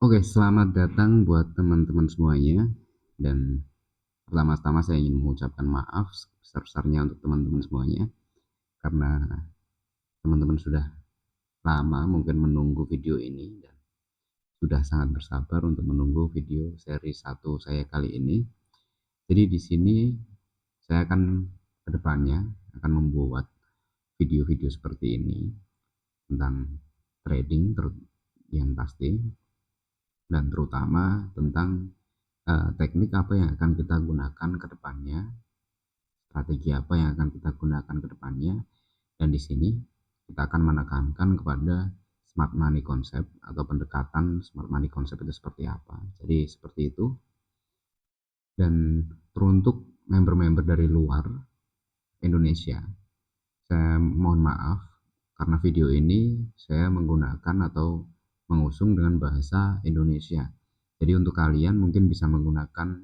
Oke, selamat datang buat teman-teman semuanya. Dan pertama-tama saya ingin mengucapkan maaf sebesar-besarnya untuk teman-teman semuanya, karena teman-teman sudah lama mungkin menunggu video ini dan sudah sangat bersabar untuk menunggu video seri 1 saya kali ini. Jadi di sini saya akan kedepannya akan membuat video-video seperti ini tentang trading yang pasti, dan terutama tentang teknik apa yang akan kita gunakan ke depannya, strategi apa yang akan kita gunakan ke depannya, dan di sini kita akan menekankan kepada smart money concept atau pendekatan smart money concept itu seperti apa. Jadi seperti itu. Dan teruntuk member-member dari luar Indonesia, saya mohon maaf karena video ini saya menggunakan atau mengusung dengan bahasa Indonesia. Jadi untuk kalian mungkin bisa menggunakan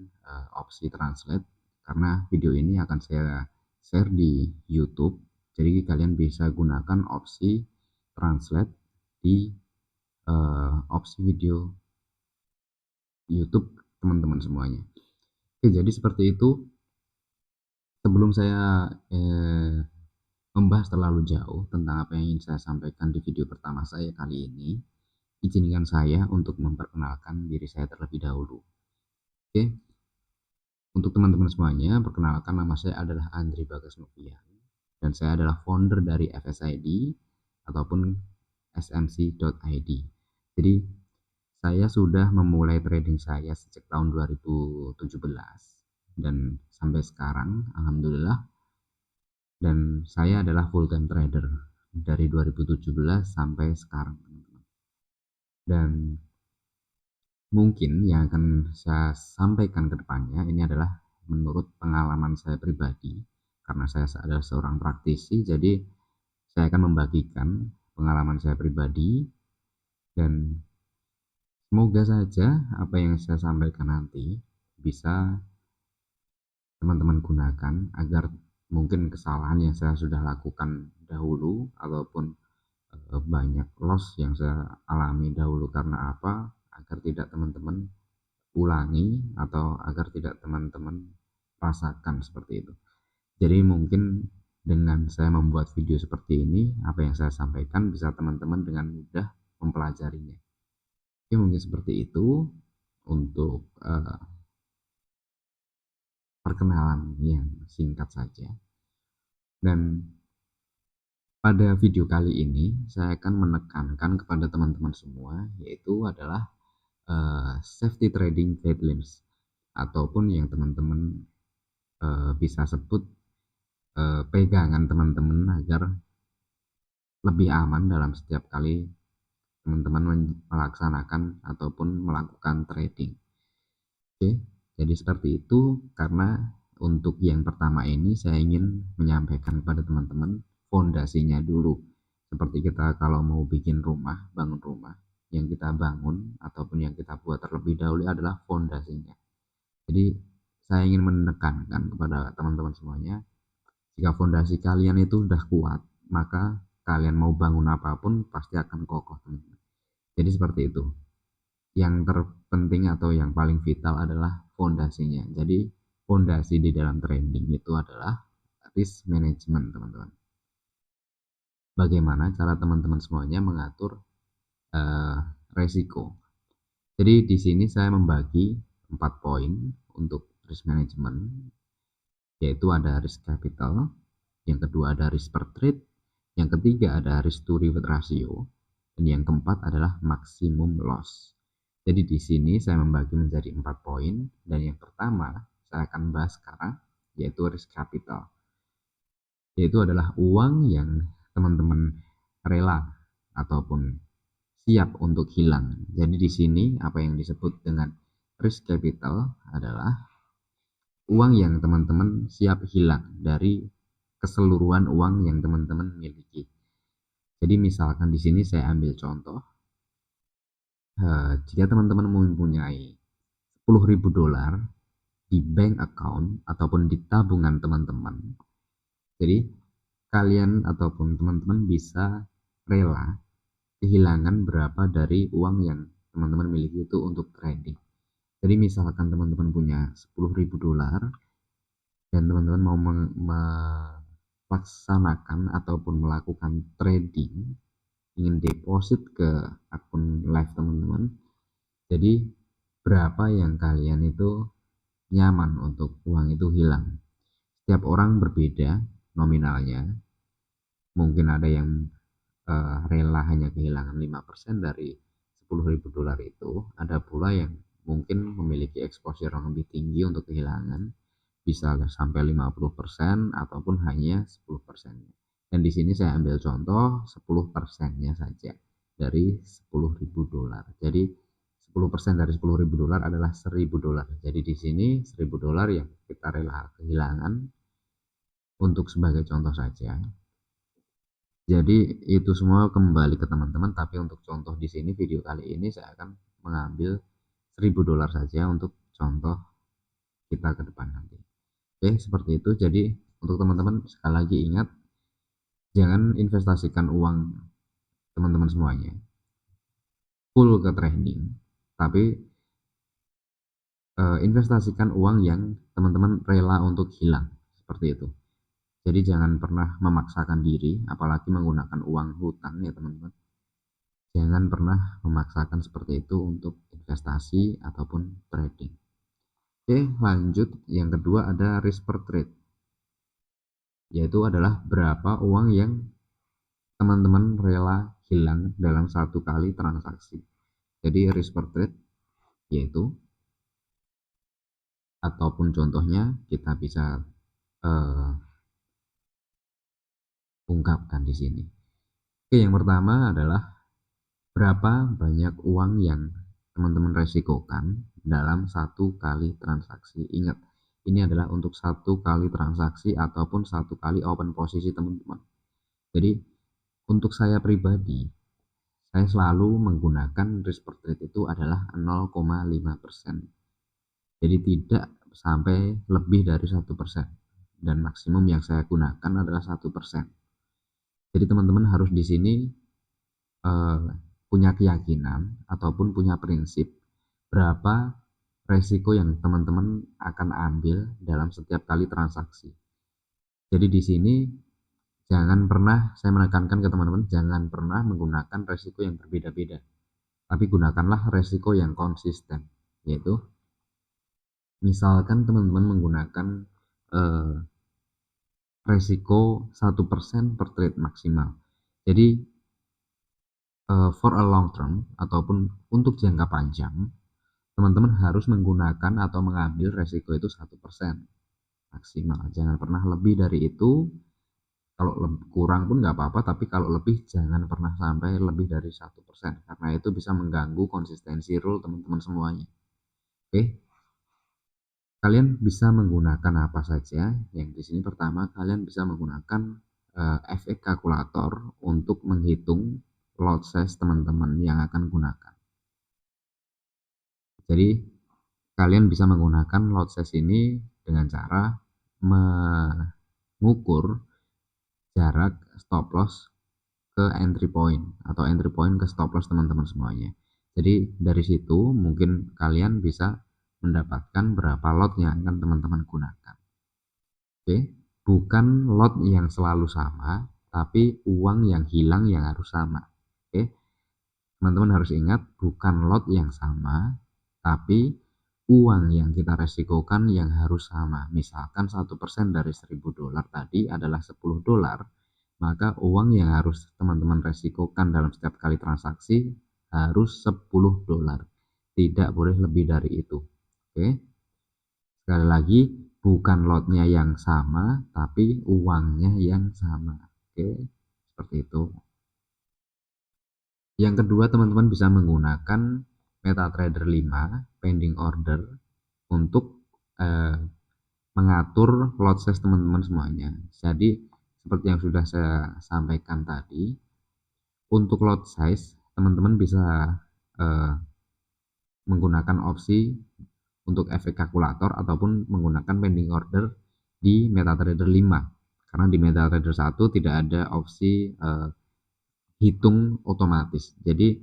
opsi translate karena video ini akan saya share di YouTube. Jadi kalian bisa gunakan opsi translate di opsi video YouTube teman-teman semuanya. Oke, jadi seperti itu. Sebelum saya membahas terlalu jauh tentang apa yang ingin saya sampaikan di video pertama saya kali ini, izinkan saya untuk memperkenalkan diri saya terlebih dahulu. Oke, untuk teman-teman semuanya, perkenalkan, nama saya adalah Andri Bagas Novian dan saya adalah founder dari FSID ataupun smc.id. Jadi saya sudah memulai trading saya sejak tahun 2017 dan sampai sekarang alhamdulillah, dan saya adalah full time trader dari 2017 sampai sekarang, teman-teman. Dan mungkin yang akan saya sampaikan ke depannya ini adalah menurut pengalaman saya pribadi, karena saya adalah seorang praktisi. Jadi saya akan membagikan pengalaman saya pribadi, dan semoga saja apa yang saya sampaikan nanti bisa teman-teman gunakan agar mungkin kesalahan yang saya sudah lakukan dahulu ataupun banyak loss yang saya alami dahulu karena apa, agar tidak teman-teman ulangi atau agar tidak teman-teman rasakan seperti itu. Jadi mungkin dengan saya membuat video seperti ini, apa yang saya sampaikan bisa teman-teman dengan mudah mempelajarinya. Oke, mungkin seperti itu untuk perkenalan yang singkat saja. Dan pada video kali ini saya akan menekankan kepada teman-teman semua, yaitu adalah safety trading guidelines ataupun yang teman-teman bisa sebut pegangan teman-teman agar lebih aman dalam setiap kali teman-teman melaksanakan ataupun melakukan trading. Oke, jadi seperti itu. Karena untuk yang pertama ini saya ingin menyampaikan kepada teman-teman fondasinya dulu. Seperti kita kalau mau bikin rumah, bangun rumah, yang kita bangun ataupun yang kita buat terlebih dahulu adalah fondasinya. Jadi saya ingin menekankan kepada teman-teman semuanya, jika fondasi kalian itu sudah kuat, maka kalian mau bangun apapun pasti akan kokoh, teman-teman. Jadi seperti itu. Yang terpenting atau yang paling vital adalah fondasinya. Jadi fondasi di dalam trading itu adalah risk management, teman-teman. Bagaimana cara teman-teman semuanya mengatur resiko. Jadi di sini saya membagi 4 poin untuk risk management, yaitu ada risk capital, yang kedua ada risk per trade, yang ketiga ada risk to reward ratio, dan yang keempat adalah maximum loss. Jadi di sini saya membagi menjadi 4 poin, dan yang pertama saya akan bahas sekarang yaitu risk capital, yaitu adalah uang yang teman-teman rela ataupun siap untuk hilang. Jadi di sini apa yang disebut dengan risk capital adalah uang yang teman-teman siap hilang dari keseluruhan uang yang teman-teman miliki. Jadi misalkan di sini saya ambil contoh, jika teman-teman mempunyai $10.000 di bank account ataupun di tabungan teman-teman, jadi kalian ataupun teman-teman bisa rela kehilangan berapa dari uang yang teman-teman miliki itu untuk trading. Jadi misalkan teman-teman punya $10.000 dan teman-teman mau melaksanakan ataupun melakukan trading, ingin deposit ke akun live teman-teman. Jadi berapa yang kalian itu nyaman untuk uang itu hilang. Setiap orang berbeda nominalnya. Mungkin ada yang rela hanya kehilangan 5% dari $10.000 itu. Ada pula yang mungkin memiliki exposure yang lebih tinggi untuk kehilangan, bisa sampai 50% ataupun hanya 10%. Dan di sini saya ambil contoh 10%-nya saja dari $10.000. Jadi 10% dari $10.000 adalah $1.000. Jadi di sini $1.000 yang kita rela kehilangan untuk sebagai contoh saja. Jadi itu semua kembali ke teman-teman, tapi untuk contoh di sini video kali ini saya akan mengambil $1.000 saja untuk contoh kita ke depan nanti. Oke, seperti itu. Jadi untuk teman-teman sekali lagi ingat, jangan investasikan uang teman-teman semuanya full ke trading, tapi investasikan uang yang teman-teman rela untuk hilang, seperti itu. Jadi jangan pernah memaksakan diri, apalagi menggunakan uang hutang ya teman-teman. Jangan pernah memaksakan seperti itu untuk investasi ataupun trading. Oke, lanjut. Yang kedua ada risk per trade, yaitu adalah berapa uang yang teman-teman rela hilang dalam satu kali transaksi. Jadi risk per trade yaitu, ataupun contohnya kita bisa ungkapkan di sini. Oke, yang pertama adalah berapa banyak uang yang teman-teman resikokan dalam satu kali transaksi. Ingat, ini adalah untuk satu kali transaksi ataupun satu kali open posisi teman-teman. Jadi untuk saya pribadi, saya selalu menggunakan risk per trade itu adalah 0,5%. Jadi tidak sampai lebih dari 1%. Dan maksimum yang saya gunakan adalah 1%. Jadi teman-teman harus di sini punya keyakinan ataupun punya prinsip berapa resiko yang teman-teman akan ambil dalam setiap kali transaksi. Jadi di sini jangan pernah, saya menekankan ke teman-teman, jangan pernah menggunakan resiko yang berbeda-beda, tapi gunakanlah resiko yang konsisten, yaitu misalkan teman-teman menggunakan resiko 1% per trade maksimal. Jadi for a long term ataupun untuk jangka panjang, teman-teman harus menggunakan atau mengambil resiko itu 1% maksimal. Jangan pernah lebih dari itu. Kalau kurang pun nggak apa-apa, tapi kalau lebih jangan pernah sampai lebih dari 1%, karena itu bisa mengganggu konsistensi rule teman-teman semuanya. Oke, kalian bisa menggunakan apa saja. Yang di sini pertama, kalian bisa menggunakan FX kalkulator untuk menghitung lot size teman-teman yang akan gunakan. Jadi kalian bisa menggunakan lot size ini dengan cara mengukur jarak stop loss ke entry point atau entry point ke stop loss teman-teman semuanya. Jadi dari situ mungkin kalian bisa mendapatkan berapa lot yang akan teman-teman gunakan. Oke, bukan lot yang selalu sama, tapi uang yang hilang yang harus sama. Oke, teman-teman harus ingat, bukan lot yang sama, tapi uang yang kita resikokan yang harus sama. Misalkan 1% dari $1.000 tadi adalah $10, maka uang yang harus teman-teman resikokan dalam setiap kali transaksi harus $10. Tidak boleh lebih dari itu. Oke. Sekali lagi, bukan lotnya yang sama, tapi uangnya yang sama. Oke, seperti itu. Yang kedua, teman-teman bisa menggunakan MetaTrader 5 pending order untuk mengatur lot size teman-teman semuanya. Jadi seperti yang sudah saya sampaikan tadi, untuk lot size teman-teman bisa menggunakan opsi untuk efek kalkulator ataupun menggunakan pending order di MetaTrader 5, karena di MetaTrader 1 tidak ada opsi hitung otomatis. Jadi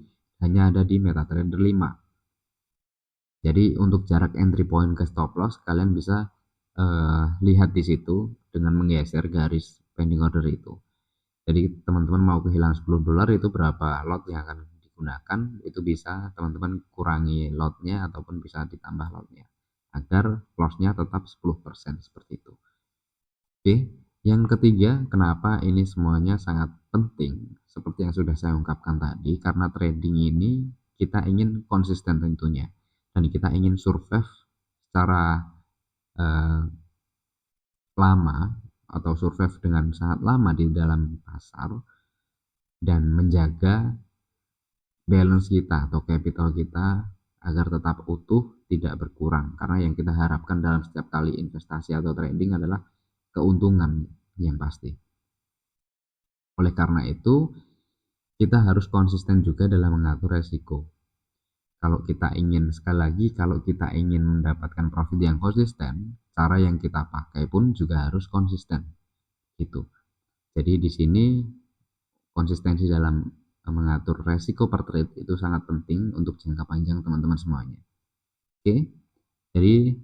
hanya ada di MetaTrader 5. Jadi untuk jarak entry point ke stop loss kalian bisa lihat di situ dengan menggeser garis pending order itu. Jadi teman-teman mau kehilangan $10 itu berapa lot yang akan digunakan, itu bisa teman-teman kurangi lotnya ataupun bisa ditambah lotnya agar lossnya tetap 10% seperti itu. Oke, yang ketiga, kenapa ini semuanya sangat penting? Seperti yang sudah saya ungkapkan tadi, karena trading ini kita ingin konsisten tentunya, dan kita ingin survive secara eh, lama atau survive dengan sangat lama di dalam pasar dan menjaga balance kita atau capital kita agar tetap utuh, tidak berkurang. Karena yang kita harapkan dalam setiap kali investasi atau trading adalah keuntungan yang pasti. Oleh karena itu, kita harus konsisten juga dalam mengatur resiko. Kalau kita ingin, sekali lagi, kalau kita ingin mendapatkan profit yang konsisten, cara yang kita pakai pun juga harus konsisten. Gitu. Jadi di sini konsistensi dalam mengatur resiko per trade itu sangat penting untuk jangka panjang teman-teman semuanya. Oke, jadi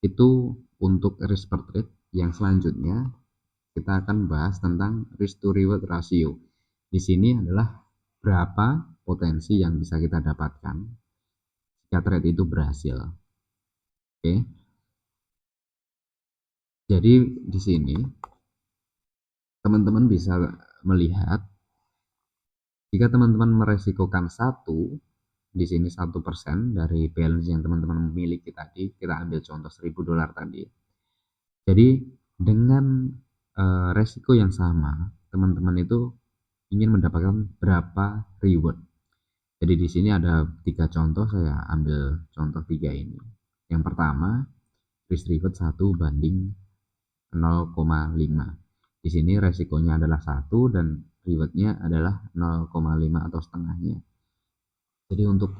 itu untuk risk per trade. Yang selanjutnya kita akan bahas tentang risk to reward ratio. Di sini adalah berapa potensi yang bisa kita dapatkan jika trade itu berhasil. Oke, jadi di sini teman-teman bisa melihat jika teman-teman meresikokan di sini 1% dari balance yang teman-teman miliki tadi, kita ambil contoh $1000 tadi. Jadi dengan resiko yang sama, teman-teman itu ingin mendapatkan berapa reward. Jadi di sini ada 3 contoh, saya ambil contoh 3 ini. Yang pertama, risk reward 1 banding 0,5. Di sini resikonya adalah 1 dan rewardnya adalah 0,5 atau setengahnya. Jadi untuk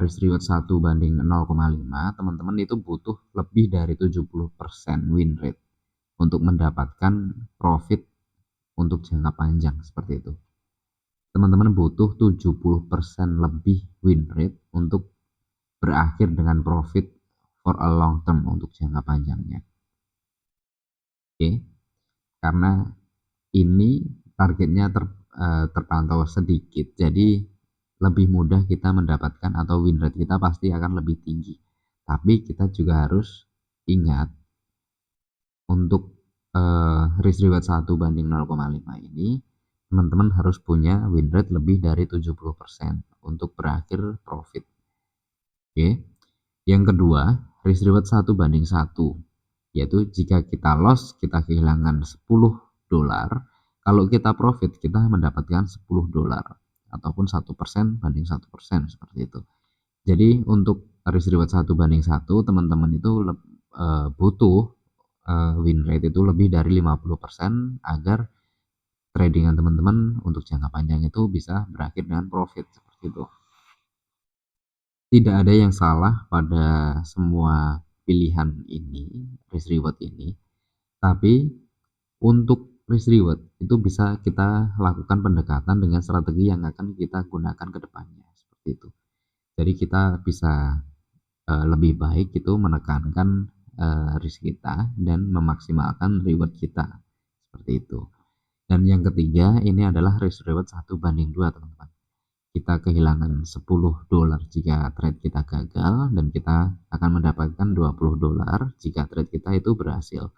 risk reward 1 banding 0,5, teman-teman itu butuh lebih dari 70% win rate untuk mendapatkan profit untuk jangka panjang seperti itu. Teman-teman butuh 70% lebih win rate untuk berakhir dengan profit for a long term untuk jangka panjangnya. Oke, karena ini targetnya terpantau sedikit, jadi lebih mudah kita mendapatkan atau win rate kita pasti akan lebih tinggi. Tapi kita juga harus ingat untuk risk reward 1 banding 0,5 ini, teman-teman harus punya win rate lebih dari 70% untuk berakhir profit. Oke. Yang kedua, risk reward 1 banding 1, yaitu jika kita loss, kita kehilangan $10. Kalau kita profit, kita mendapatkan $10 ataupun 1% banding 1% seperti itu. Jadi untuk risk reward 1 banding 1, teman-teman itu butuh win rate itu lebih dari 50% agar tradingan teman-teman untuk jangka panjang itu bisa berakhir dengan profit seperti itu. Tidak ada yang salah pada semua pilihan ini, risk reward ini, tapi untuk risk reward itu bisa kita lakukan pendekatan dengan strategi yang akan kita gunakan ke depannya seperti itu. Jadi kita bisa lebih baik itu menekankan risk kita dan memaksimalkan reward kita seperti itu. Dan yang ketiga ini adalah risk reward 1 banding 2 teman-teman. Kita kehilangan $10 jika trade kita gagal dan kita akan mendapatkan $20 jika trade kita itu berhasil.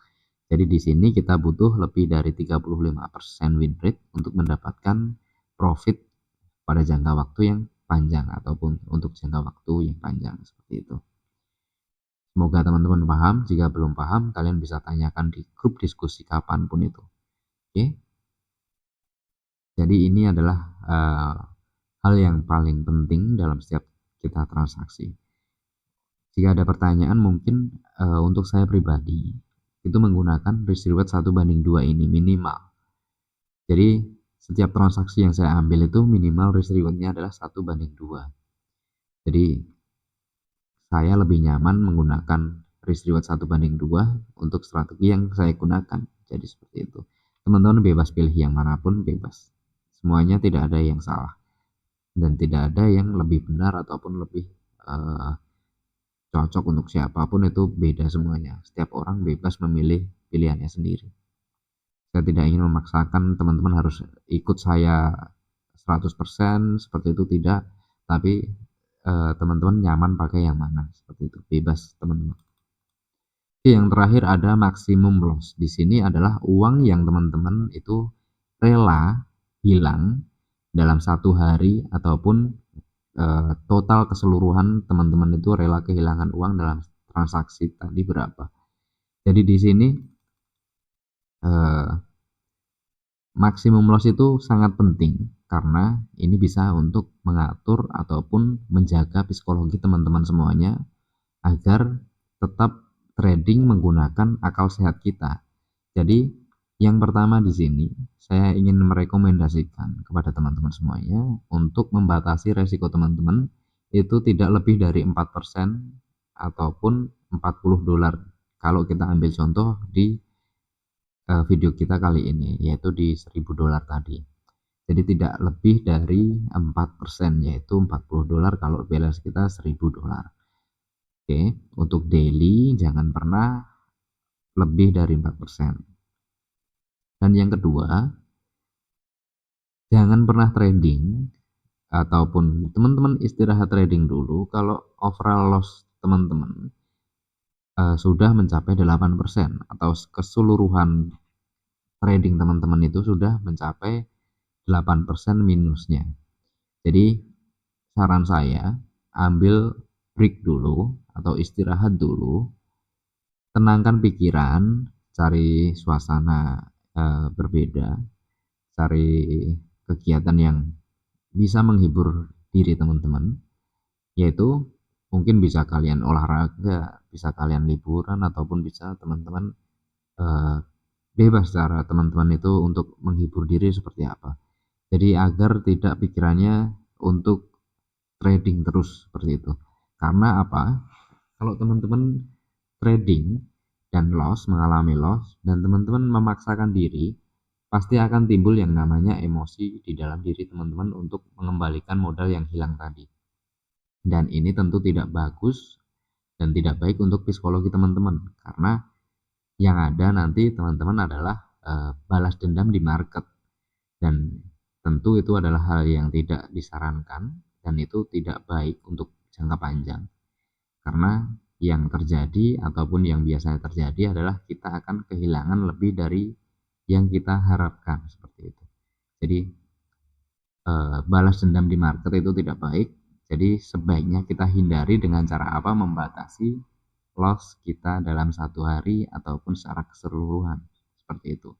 Jadi di sini kita butuh lebih dari 35% win rate untuk mendapatkan profit pada jangka waktu yang panjang ataupun untuk jangka waktu yang panjang seperti itu. Semoga teman-teman paham. Jika belum paham, kalian bisa tanyakan di grup diskusi kapanpun itu. Oke? Jadi ini adalah hal yang paling penting dalam setiap kita transaksi. Jika ada pertanyaan mungkin untuk saya pribadi itu menggunakan risk reward 1 banding 2 ini minimal. Jadi setiap transaksi yang saya ambil itu minimal risk rewardnya adalah 1 banding 2. Jadi saya lebih nyaman menggunakan risk reward 1 banding 2 untuk strategi yang saya gunakan. Jadi seperti itu. Teman-teman bebas pilih yang manapun, bebas. Semuanya tidak ada yang salah. dan tidak ada yang lebih benar ataupun lebih cocok untuk siapapun, itu beda semuanya. Setiap orang bebas memilih pilihannya sendiri. Saya tidak ingin memaksakan teman-teman harus ikut saya 100% seperti itu, tidak. Tapi teman-teman nyaman pakai yang mana, seperti itu. Bebas teman-teman. Yang terakhir ada maximum loss. Di sini adalah uang yang teman-teman itu rela hilang dalam 1 hari, ataupun total keseluruhan teman-teman itu rela kehilangan uang dalam transaksi tadi berapa. Jadi di sini maximum loss itu sangat penting karena ini bisa untuk mengatur ataupun menjaga psikologi teman-teman semuanya agar tetap trading menggunakan akal sehat kita. Jadi yang pertama di sini saya ingin merekomendasikan kepada teman-teman semuanya untuk membatasi resiko teman-teman itu tidak lebih dari 4% ataupun $40 kalau kita ambil contoh di video kita kali ini, yaitu di $1.000 tadi. Jadi tidak lebih dari 4%, yaitu $40 kalau balance kita $1.000. Oke, untuk daily jangan pernah lebih dari 4%. Dan yang kedua, jangan pernah trading ataupun teman-teman istirahat trading dulu kalau overall loss teman-teman sudah mencapai 8% atau keseluruhan trading teman-teman itu sudah mencapai 8% minusnya. Jadi saran saya, ambil break dulu atau istirahat dulu, tenangkan pikiran, cari suasana berbeda, cari kegiatan yang bisa menghibur diri teman-teman, yaitu mungkin bisa kalian olahraga, bisa kalian liburan, ataupun bisa teman-teman bebas cara teman-teman itu untuk menghibur diri seperti apa. Jadi agar tidak pikirannya untuk trading terus seperti itu. Karena apa? Kalau teman-teman trading dan mengalami loss, dan teman-teman memaksakan diri, pasti akan timbul yang namanya emosi di dalam diri teman-teman untuk mengembalikan modal yang hilang tadi. Dan ini tentu tidak bagus dan tidak baik untuk psikologi teman-teman, karena yang ada nanti teman-teman adalah balas dendam di market, dan tentu itu adalah hal yang tidak disarankan dan itu tidak baik untuk jangka panjang. Karena yang terjadi ataupun yang biasanya terjadi adalah kita akan kehilangan lebih dari yang kita harapkan, seperti itu. Jadi balas dendam di market itu tidak baik. Jadi sebaiknya kita hindari dengan cara apa? Membatasi loss kita dalam 1 hari ataupun secara keseluruhan, seperti itu.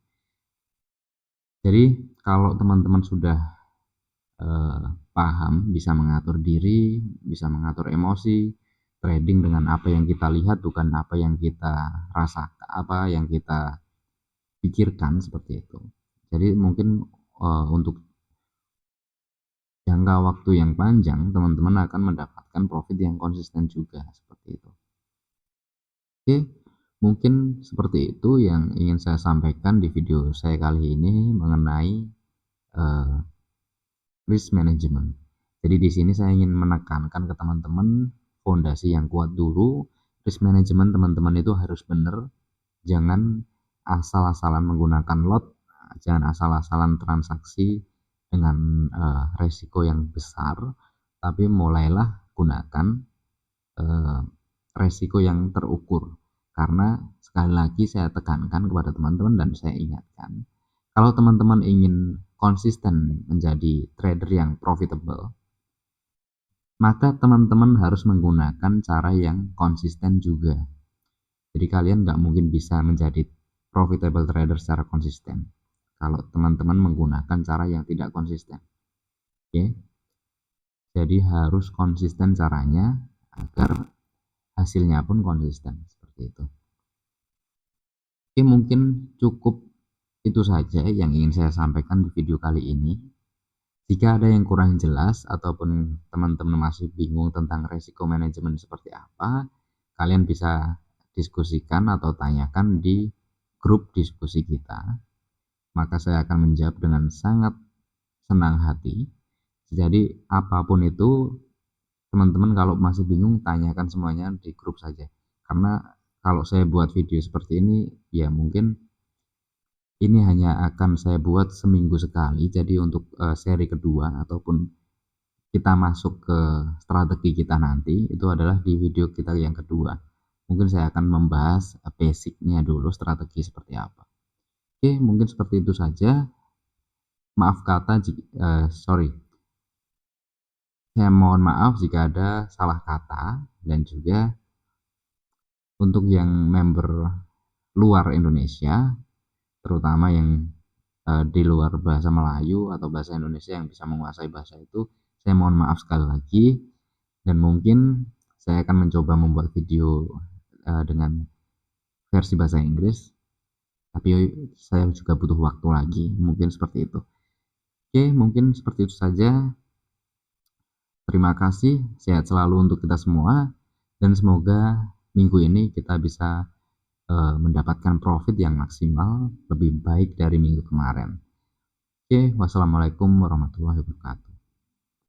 Jadi kalau teman-teman sudah paham, bisa mengatur diri, bisa mengatur emosi, trading dengan apa yang kita lihat, bukan apa yang kita rasakan, apa yang kita pikirkan, seperti itu. Jadi mungkin untuk jangka waktu yang panjang teman-teman akan mendapatkan profit yang konsisten juga, seperti itu. Oke, mungkin seperti itu yang ingin saya sampaikan di video saya kali ini mengenai risk management. Jadi di sini saya ingin menekankan ke teman-teman fondasi yang kuat dulu. Risk management teman-teman itu harus benar. Jangan asal-asalan menggunakan lot, jangan asal-asalan transaksi dengan resiko yang besar, tapi mulailah gunakan resiko yang terukur. Karena sekali lagi saya tekankan kepada teman-teman dan saya ingatkan, kalau teman-teman ingin konsisten menjadi trader yang profitable, maka teman-teman harus menggunakan cara yang konsisten juga. Jadi kalian nggak mungkin bisa menjadi profitable trader secara konsisten kalau teman-teman menggunakan cara yang tidak konsisten. Oke, jadi harus konsisten caranya agar hasilnya pun konsisten, seperti itu. Oke, mungkin cukup itu saja yang ingin saya sampaikan di video kali ini. Jika ada yang kurang jelas ataupun teman-teman masih bingung tentang resiko manajemen seperti apa, kalian bisa diskusikan atau tanyakan di grup diskusi kita. Maka saya akan menjawab dengan sangat senang hati. Jadi apapun itu, teman-teman kalau masih bingung tanyakan semuanya di grup saja. Karena kalau saya buat video seperti ini, ya mungkin ini hanya akan saya buat seminggu sekali. Jadi untuk seri kedua ataupun kita masuk ke strategi kita nanti, itu adalah di video kita yang kedua. Mungkin saya akan membahas basicnya dulu, strategi seperti apa. Oke, mungkin seperti itu saja. Maaf kata, saya mohon maaf jika ada salah kata, dan juga untuk yang member luar Indonesia, terutama yang di luar bahasa Melayu atau bahasa Indonesia yang bisa menguasai bahasa itu, saya mohon maaf sekali lagi, dan mungkin saya akan mencoba membuat video dengan versi bahasa Inggris, tapi saya juga butuh waktu lagi, mungkin seperti itu. Oke, mungkin seperti itu saja. Terima kasih, sehat selalu untuk kita semua, dan semoga minggu ini kita bisa mendapatkan profit yang maksimal, lebih baik dari minggu kemarin. Oke, wassalamualaikum warahmatullahi wabarakatuh.